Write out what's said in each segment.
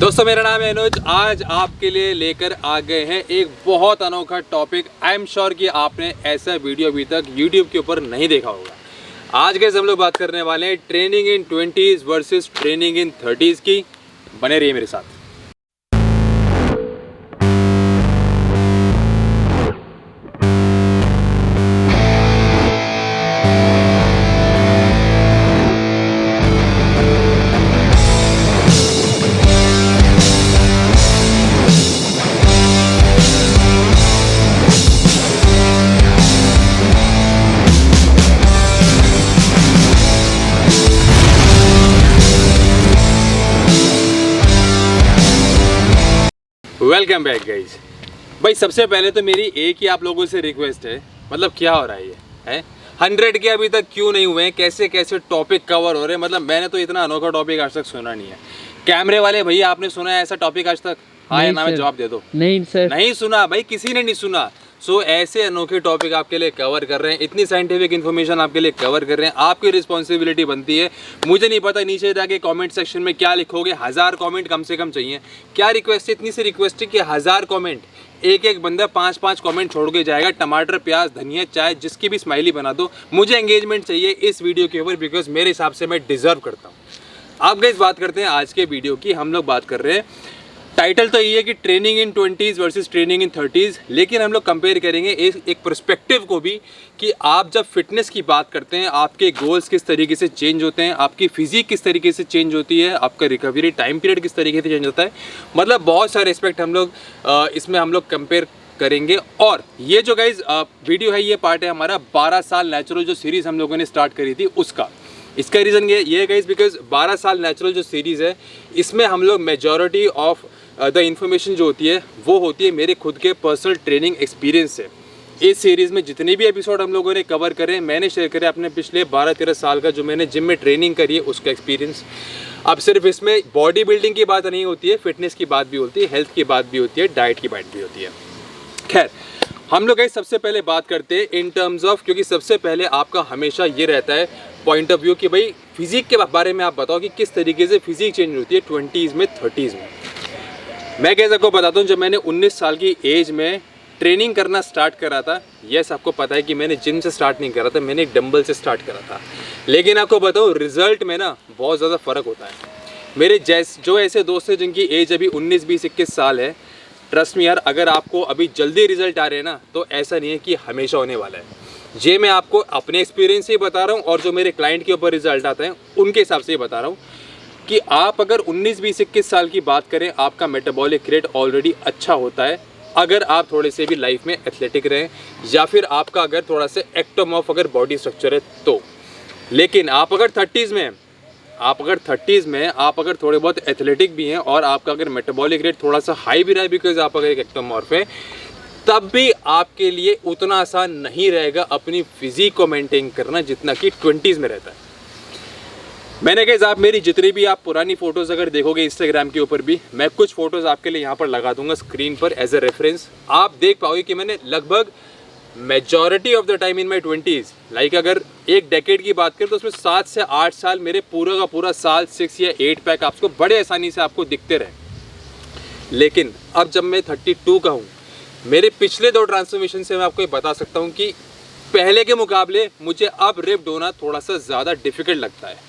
दोस्तों मेरा नाम है अनुज। आज आपके लिए लेकर आ गए हैं एक बहुत अनोखा टॉपिक। आई एम श्योर कि आपने ऐसा वीडियो अभी तक यूट्यूब के ऊपर नहीं देखा होगा। आज के हम लोग बात करने वाले हैं training in 20s versus training in 30s की। बने रहिए मेरे साथ। Welcome back guys. भाई सबसे पहले तो मेरी एक ही आप लोगों से रिक्वेस्ट है, मतलब क्या हो रहा है ये है 100 के अभी तक क्यों नहीं हुए हैं, कैसे कैसे टॉपिक कवर हो रहे हैं। मतलब मैंने तो इतना अनोखा टॉपिक आज तक सुना नहीं है। कैमरे वाले भैया आपने सुना है ऐसा टॉपिक आज तक? हाँ या ना में जवाब दे दो। नहीं सर, नहीं सुना भाई, किसी ने नहीं सुना। सो ऐसे अनोखे टॉपिक आपके लिए कवर कर रहे हैं, इतनी साइंटिफिक इन्फॉर्मेशन आपके लिए कवर कर रहे हैं। आपकी रिस्पॉन्सिबिलिटी बनती है। मुझे नहीं पता नीचे जाके कमेंट सेक्शन में क्या लिखोगे। 1000 कमेंट कम से कम चाहिए। क्या रिक्वेस्ट है? इतनी सी रिक्वेस्ट है कि 1000 कमेंट, एक बंदा 5-5 कमेंट छोड़ के जाएगा। टमाटर, प्याज, धनिया, चाय, जिसकी भी स्माइली बना दो। मुझे एंगेजमेंट चाहिए इस वीडियो के ऊपर, बिकॉज मेरे हिसाब से मैं डिजर्व करता हूँ। आप गाइस बात करते हैं आज के वीडियो की। हम लोग बात कर रहे हैं, टाइटल तो ये है कि training in 20s versus training in 30s, लेकिन हम लोग कंपेयर करेंगे एक पर्सपेक्टिव को भी कि आप जब फिटनेस की बात करते हैं, आपके गोल्स किस तरीके से चेंज होते हैं, आपकी फिजिक किस तरीके से चेंज होती है, आपका रिकवरी टाइम पीरियड किस तरीके से चेंज होता है। मतलब बहुत सारे एस्पेक्ट हम लोग इसमें हम लोग कंपेयर करेंगे। और ये जो गाइज वीडियो है, ये पार्ट है हमारा 12 साल नेचुरल जो सीरीज़ हम लोगों ने स्टार्ट करी थी उसका। इसका रीज़न ये है गाइज, बिकॉज 12 साल नेचुरल जो सीरीज़ है, इसमें हम लोग मेजॉरिटी ऑफ द इन्फॉर्मेशन जो होती है वो होती है मेरे खुद के पर्सनल ट्रेनिंग एक्सपीरियंस से। इस सीरीज़ में जितने भी एपिसोड हम लोगों ने कवर करे, मैंने शेयर करे अपने पिछले 12-13 साल का जो मैंने जिम में ट्रेनिंग करी है उसका एक्सपीरियंस। अब सिर्फ इसमें बॉडी बिल्डिंग की बात नहीं होती है, फिटनेस की बात भी होती है, हेल्थ की बात भी होती है, डाइट की बात भी होती है। खैर, हम लोग सबसे पहले बात करते हैं इन टर्म्स ऑफ, क्योंकि सबसे पहले आपका हमेशा ये रहता है पॉइंट ऑफ व्यू कि भाई फिजिक के बारे में आप बताओ कि किस तरीके से फिजिक चेंज होती है 20s में 30s में। मैं कैसे आपको बताता हूँ, जब मैंने 19 साल की एज में ट्रेनिंग करना स्टार्ट करा था, यस आपको पता है कि मैंने जिम से स्टार्ट नहीं करा था, मैंने एक डंबल से स्टार्ट करा था। लेकिन आपको बताऊँ रिजल्ट में ना बहुत ज़्यादा फ़र्क होता है। मेरे जो ऐसे दोस्त हैं जिनकी एज अभी 19, 20, 21 साल है, ट्रस्ट मी यार, अगर आपको अभी जल्दी रिजल्ट आ रहे हैं ना, तो ऐसा नहीं है कि हमेशा होने वाला है। ये मैं आपको अपने एक्सपीरियंस से ही बता रहा हूँ, और जो मेरे क्लाइंट के ऊपर रिजल्ट आते हैं उनके हिसाब से ही बता रहा हूँ कि आप अगर 19, 20, 21 साल की बात करें, आपका मेटाबॉलिक रेट ऑलरेडी अच्छा होता है अगर आप थोड़े से भी लाइफ में एथलेटिक रहें, या फिर आपका अगर थोड़ा सा एक्टोमॉर्फ अगर बॉडी स्ट्रक्चर है तो। लेकिन आप अगर 30s में आप अगर थोड़े बहुत एथलेटिक भी हैं और आपका अगर मेटाबॉलिक रेट थोड़ा सा हाई भी रहा है, बिकॉज आप अगर एक एक्टोमॉर्फ है, तब भी आपके लिए उतना आसान नहीं रहेगा अपनी फिजिक को मेंटेन करना जितना कि 20s में रहता है। मैंने कहा आप मेरी जितनी भी आप पुरानी फ़ोटोज़ अगर देखोगे इंस्टाग्राम के ऊपर भी, मैं कुछ फ़ोटोज़ आपके लिए यहाँ पर लगा दूंगा स्क्रीन पर एज ए रेफरेंस। आप देख पाओगे कि मैंने लगभग majority of the time in my 20s, like अगर एक डेकेड की बात करें तो उसमें 7 से 8 साल मेरे पूरा का पूरा साल 6 या 8 पैक आपको बड़े आसानी से आपको दिखते रहे। लेकिन अब जब मैं 32 का हूँ, मेरे पिछले 2 ट्रांसफॉर्मेशन से मैं आपको ये बता सकता हूँ कि पहले के मुकाबले मुझे अब रिप्ड होना थोड़ा सा ज़्यादा डिफिकल्ट लगता है।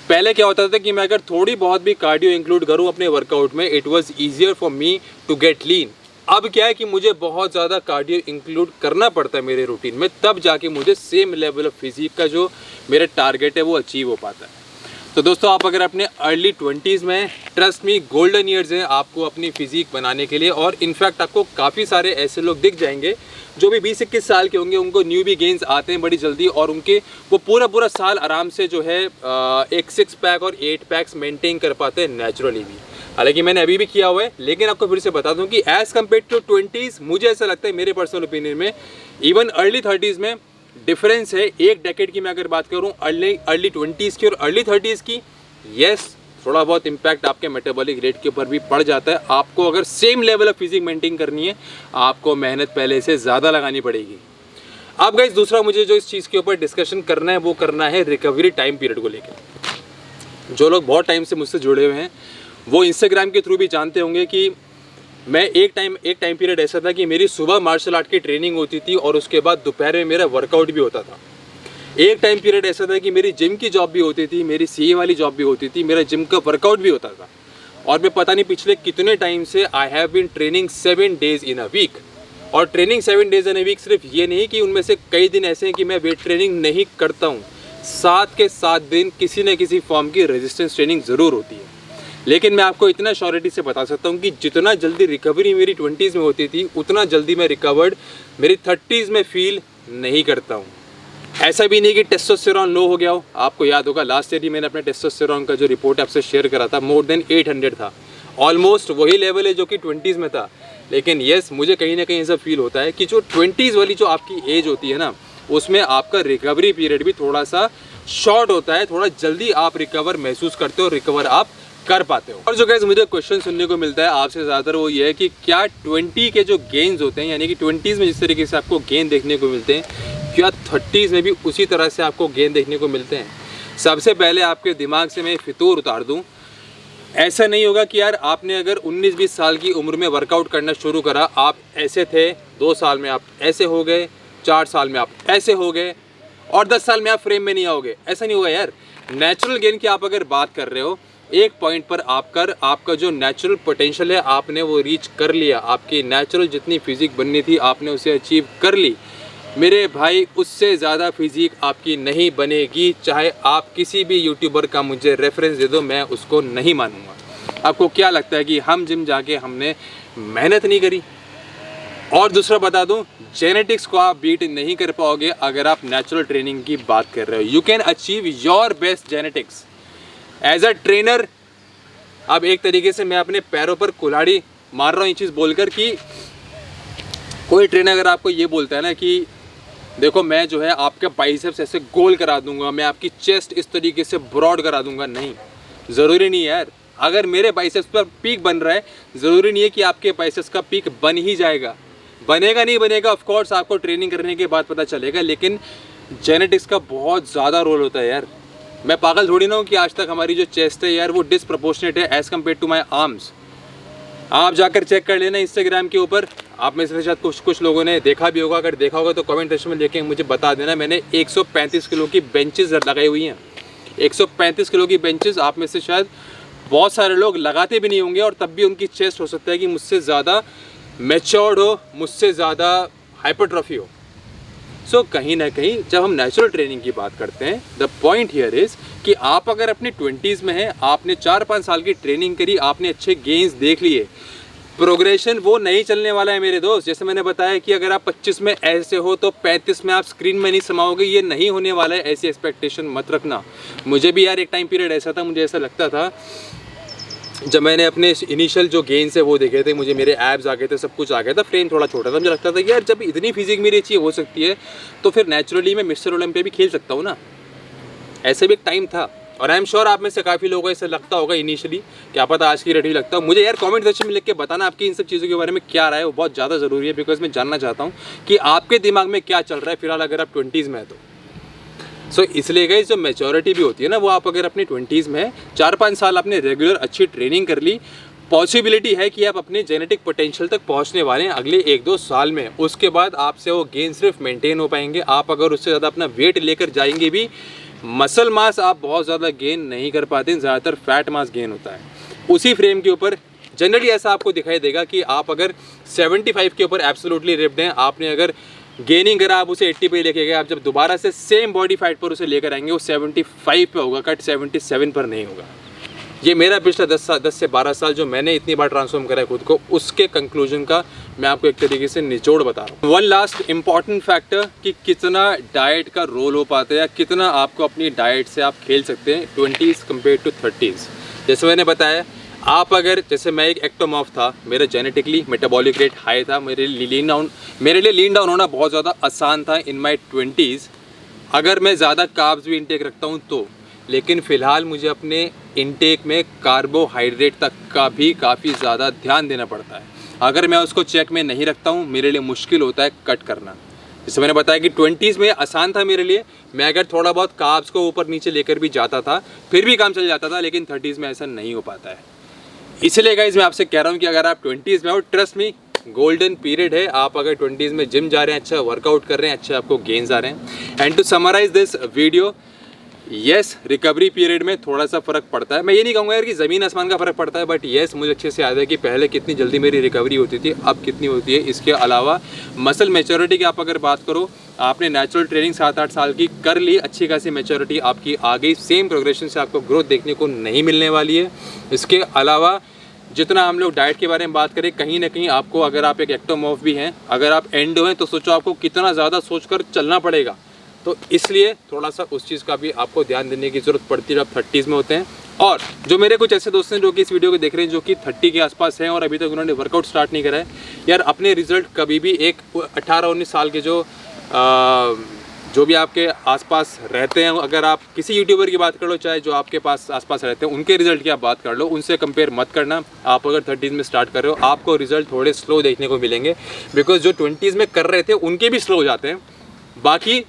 पहले क्या होता था कि मैं अगर थोड़ी बहुत भी कार्डियो इंक्लूड करूं अपने वर्कआउट में, it was easier for me to get lean. अब क्या है कि मुझे बहुत ज़्यादा कार्डियो इंक्लूड करना पड़ता है मेरे रूटीन में, तब जाके मुझे सेम लेवल ऑफ फिजिक का जो मेरा टारगेट है वो अचीव हो पाता है। तो दोस्तों, आप अगर अपने अर्ली 20s में, ट्रस्ट मी गोल्डन ईयर्स हैं आपको अपनी फिजिक बनाने के लिए। और इनफैक्ट आपको काफ़ी सारे ऐसे लोग दिख जाएंगे जो भी 20-21 साल के होंगे, उनको न्यू बी गेंस आते हैं बड़ी जल्दी, और उनके वो पूरा साल आराम से जो है एक 6 पैक और 8 पैक्स मेंटेन कर पाते हैं नेचुरली भी। हालांकि मैंने अभी भी किया हुआ है, लेकिन आपको फिर से बता दूं कि एज़ कम्पेयर टू 20s, मुझे ऐसा लगता है मेरे पर्सनल ओपिनियन में, इवन अर्ली 30s में डिफरेंस है। एक डेकेड की मैं अगर बात करूं, अर्ली 20s की और अर्ली 30s की, यस थोड़ा बहुत इम्पैक्ट आपके मेटाबॉलिक रेट के ऊपर भी पड़ जाता है। आपको अगर same level of physique maintain करनी है, आपको मेहनत पहले से ज़्यादा लगानी पड़ेगी। अब गाइस, दूसरा मुझे जो इस चीज़ के ऊपर डिस्कशन करना है वो करना है रिकवरी टाइम पीरियड को लेकर। जो लोग बहुत टाइम से मुझसे जुड़े हुए हैं वो इंस्टाग्राम के थ्रू भी जानते होंगे कि मैं एक टाइम पीरियड ऐसा था कि मेरी सुबह मार्शल आर्ट की ट्रेनिंग होती थी और उसके बाद दोपहर में मेरा वर्कआउट भी होता था। एक टाइम पीरियड ऐसा था कि मेरी जिम की जॉब भी होती थी, मेरी सीए वाली जॉब भी होती थी, मेरा जिम का वर्कआउट भी होता था। और मैं पता नहीं पिछले कितने टाइम से I have been training 7 days in a week. और training 7 days in a week सिर्फ ये नहीं कि उनमें से कई दिन ऐसे हैं कि मैं वेट ट्रेनिंग नहीं करता हूँ। 7 के 7 दिन किसी न किसी फॉर्म की रेजिस्टेंस ट्रेनिंग ज़रूर होती है। लेकिन मैं आपको इतना श्योरिटी से बता सकता हूँ कि जितना जल्दी रिकवरी मेरी 20s में होती थी, उतना जल्दी मैं रिकवर्ड मेरी 30s में फील नहीं करता हूँ। ऐसा भी नहीं कि टेस्टोस्टेरोन लो हो गया हो। आपको याद होगा लास्ट ईयर ही मैंने अपने टेस्टोस्टेरोन का जो रिपोर्ट आपसे शेयर करा था, मोर देन 800 था। ऑलमोस्ट वही लेवल है जो कि 20s में था। लेकिन यस, मुझे कहीं ना कहीं ऐसा फील होता है कि जो 20s वाली जो आपकी एज होती है ना, उसमें आपका रिकवरी पीरियड भी थोड़ा सा शॉर्ट होता है। थोड़ा जल्दी आप रिकवर महसूस करते हो, रिकवर आप कर पाते हो। और जो गाइस मुझे क्वेश्चन सुनने को मिलता है आपसे ज़्यादातर वो ये है कि क्या 20 के जो गेन्स होते हैं, यानी कि 20s में जिस तरीके से आपको गेन देखने को मिलते हैं, क्या 30s में भी उसी तरह से आपको गेन देखने को मिलते हैं? सबसे पहले आपके दिमाग से मैं फितूर उतार दूं, ऐसा नहीं होगा कि यार आपने अगर 19-20 साल की उम्र में वर्कआउट करना शुरू करा, आप ऐसे थे, 2 साल में आप ऐसे हो गए, 4 साल में आप ऐसे हो गए और 10 साल में आप फ्रेम में नहीं आओगे। ऐसा नहीं होगा यार। नेचुरल गेन की आप अगर बात कर रहे हो, एक पॉइंट पर आपका जो नेचुरल पोटेंशियल है आपने वो रीच कर लिया। आपकी नेचुरल जितनी फिजिक बननी थी आपने उसे अचीव कर ली। मेरे भाई, उससे ज़्यादा फिजिक आपकी नहीं बनेगी। चाहे आप किसी भी यूट्यूबर का मुझे रेफरेंस दे दो, मैं उसको नहीं मानूंगा। आपको क्या लगता है कि हम जिम जाके हमने मेहनत नहीं करी? और दूसरा बता दूं, जेनेटिक्स को आप बीट नहीं कर पाओगे अगर आप नेचुरल ट्रेनिंग की बात कर रहे हो। You can achieve your best genetics as a trainer. अब एक तरीके से मैं अपने पैरों पर कुल्हाड़ी मार रहा हूँ ये चीज़ बोलकर कि कोई ट्रेनर अगर आपको ये बोलता है ना कि देखो मैं जो है आपके बाइसेप्स ऐसे गोल करा दूंगा, मैं आपकी चेस्ट इस तरीके से ब्रॉड करा दूंगा, नहीं, ज़रूरी नहीं है यार। अगर मेरे बाइसेप्स पर पीक बन रहा है, ज़रूरी नहीं है कि आपके बाइसेप्स का पीक बन ही जाएगा। बनेगा नहीं बनेगा ऑफ कोर्स आपको ट्रेनिंग करने के बाद पता चलेगा, लेकिन जेनेटिक्स का बहुत ज़्यादा रोल होता है यार। मैं पागल थोड़ी ना हूँ कि आज तक हमारी जो चेस्ट है यार वो डिसप्रपोर्शनेट है as compare to my arms. आप जाकर चेक कर लेना इंस्टाग्राम के ऊपर। आप में से शायद कुछ लोगों ने देखा भी होगा, अगर देखा होगा तो कमेंट सेक्शन में लेके मुझे बता देना। मैंने 135 किलो की बेंचेस लगाई हुई हैं। 135 किलो की बेंचेस आप में से शायद बहुत सारे लोग लगाते भी नहीं होंगे और तब भी उनकी चेस्ट हो सकता है कि मुझसे ज़्यादा मैच्योर्ड हो, मुझसे ज़्यादा हाइपरट्रॉफी हो। सो कहीं ना कहीं जब हम नेचुरल ट्रेनिंग की बात करते हैं, द पॉइंट हियर इज़ कि आप अगर अपनी 20s में हैं, आपने 4-5 साल की ट्रेनिंग करी, आपने अच्छे गेन्स देख लिए, प्रोग्रेशन वो नहीं चलने वाला है मेरे दोस्त। जैसे मैंने बताया कि अगर आप 25 में ऐसे हो तो 35 में आप स्क्रीन में नहीं समाओगे, ये नहीं होने वाला है। ऐसी एक्सपेक्टेशन मत रखना। मुझे भी यार एक टाइम पीरियड ऐसा था, मुझे ऐसा लगता था जब मैंने अपने इनिशियल जो गेन्स है वो देखे थे, मुझे मेरे एब्स आ गए थे, सब कुछ आ गया था, फ्रेम थोड़ा छोटा था, मुझे लगता था कि यार जब इतनी फिजिक मेरी अच्छी हो सकती है तो फिर नेचुरली मैं मिस्टर ओलंपिया भी खेल सकता हूँ ना। ऐसे भी एक टाइम था और आई एम श्योर आप में से काफ़ी लोगों को ऐसा लगता होगा इनिशियली, क्या पता आज की डेट भी लगता हो। मुझे यार कमेंट सेक्शन में लिख के बताना आपकी इन सब चीज़ों के बारे में क्या राय है, वो बहुत ज़्यादा ज़रूरी है। बिकॉज मैं जानना चाहता हूँ कि आपके दिमाग में क्या चल रहा है फिलहाल अगर आप 20s में है तो। सो इसलिए गाइस जो मैच्योरिटी भी होती है ना, वो आप अगर अपनी 20s में है, 4-5 साल आपने रेगुलर अच्छी ट्रेनिंग कर ली, पॉसिबिलिटी है कि आप अपने जेनेटिक पोटेंशियल तक पहुंचने वाले हैं अगले 1-2 साल में। उसके बाद आपसे वो गेन सिर्फ मेंटेन हो पाएंगे। आप अगर उससे ज़्यादा अपना वेट लेकर जाएंगे भी, मसल मास आप बहुत ज़्यादा गेन नहीं कर पाते, ज़्यादातर फैट मास गेन होता है। उसी फ्रेम के ऊपर जनरली ऐसा आपको दिखाई देगा कि आप अगर 75 के ऊपर एब्सोल्युटली रिप्ड हैं, आपने अगर गेनिंग करा, आप उसे 80 पे लेके गए, आप जब दोबारा से सेम बॉडी फैट पर उसे लेकर आएंगे वो 75 पे होगा, कट 77 पर नहीं होगा। ये मेरा पिछला 10 से 12 साल जो मैंने इतनी बार ट्रांसफॉर्म करा है खुद को, उसके कंक्लूजन का मैं आपको एक तरीके से निचोड़ बता रहा हूँ। वन लास्ट इम्पॉर्टेंट फैक्टर कि कितना डाइट का रोल हो पाता है या कितना आपको अपनी डाइट से आप खेल सकते हैं 20s कंपेयर टू 30s। जैसे मैंने बताया, आप अगर जैसे मैं एक एक्टोमॉर्फ था, मेरा जेनेटिकली मेटाबॉलिक रेट हाई था, मेरे लिए लीन डाउन होना बहुत ज़्यादा आसान था इन माई 20s, अगर मैं ज़्यादा कार्ब्स भी इंटेक रखता हूँ तो। लेकिन फ़िलहाल मुझे अपने इंटेक में कार्बोहाइड्रेट तक का भी काफ़ी ज़्यादा ध्यान देना पड़ता है। अगर मैं उसको चेक में नहीं रखता हूँ, मेरे लिए मुश्किल होता है कट करना। जैसे मैंने बताया कि 20s में आसान था मेरे लिए, मैं अगर थोड़ा बहुत कार्ब्स को ऊपर नीचे लेकर भी जाता था फिर भी काम चल जाता था, लेकिन 30s में ऐसा नहीं हो पाता है। इसलिए गाइज मैं आपसे कह रहा हूँ कि अगर आप 20s में हो, ट्रस्ट मी गोल्डन पीरियड है। आप अगर 20s में जिम जा रहे हैं, अच्छा वर्कआउट कर रहे हैं, अच्छे आपको गेन्स आ रहे हैं। And to summarise this video, yes recovery period में थोड़ा सा फ़र्क पड़ता है। मैं ये नहीं कहूँगा यार कि ज़मीन आसमान का फ़र्क पड़ता है, बट यस मुझे अच्छे से याद है कि पहले कितनी जल्दी मेरी रिकवरी होती थी, अब कितनी होती है। इसके अलावा मसल मैच्योरिटी की आप अगर बात करो, आपने नेचुरल ट्रेनिंग 7-8 साल की कर ली, अच्छी खासी मैच्योरिटी आपकी आ गई, सेम प्रोग्रेशन से आपको ग्रोथ देखने को नहीं मिलने वाली है। इसके अलावा जितना हम लोग डाइट के बारे में बात करें, कहीं ना कहीं आपको, अगर आप एक एक्टोमॉर्फ भी हैं, अगर आप एंडो हैं, तो सोचो आपको कितना ज़्यादा सोचकर चलना पड़ेगा। तो इसलिए थोड़ा सा उस चीज़ का भी आपको ध्यान देने की ज़रूरत पड़ती है जब 30s में होते हैं। और जो मेरे कुछ ऐसे दोस्त हैं जो कि इस वीडियो को देख रहे हैं, जो कि 30 के आसपास हैं और अभी तक उन्होंने वर्कआउट स्टार्ट नहीं करा है, यार अपने रिजल्ट कभी भी एक 18-19 साल के जो भी आपके आसपास रहते हैं, अगर आप किसी यूट्यूबर की बात कर लो, चाहे जो आपके पास आसपास रहते हैं उनके रिजल्ट की आप बात कर लो, उनसे कंपेयर मत करना। आप अगर 30s में स्टार्ट कर रहे हो, आपको रिजल्ट थोड़े स्लो देखने को मिलेंगे, बिकॉज जो 20s में कर रहे थे उनके भी स्लो हो जाते हैं। बाकी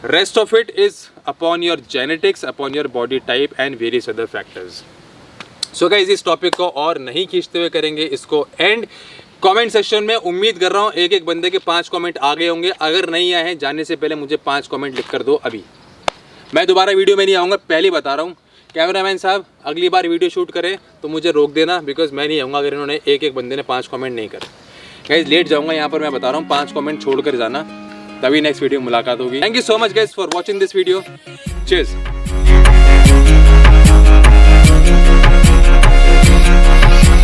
rest of it is upon your genetics, upon your body type and various other factors. So guys, इस टॉपिक को और नहीं खींचते हुए करेंगे इसको एंड। कमेंट सेक्शन में उम्मीद कर रहा हूँ एक बंदे के 5 कमेंट आ गए होंगे। अगर नहीं आए हैं, जाने से पहले मुझे 5 कमेंट लिख कर दो अभी। मैं दोबारा वीडियो में नहीं आऊँगा, पहले बता रहा हूँ। कैमरामैन साहब, अगली बार वीडियो शूट करें तो मुझे रोक देना, बिकॉज मैं नहीं आऊँगा अगर इन्होंने एक बंदे ने 5 कमेंट नहीं करे। गाइस लेट जाऊँगा यहाँ पर, मैं बता रहा हूँ, 5 कमेंट छोड़ कर जाना, तभी नेक्स्ट वीडियो मुलाकात होगी। Thank you so much guys for watching this video. Cheers.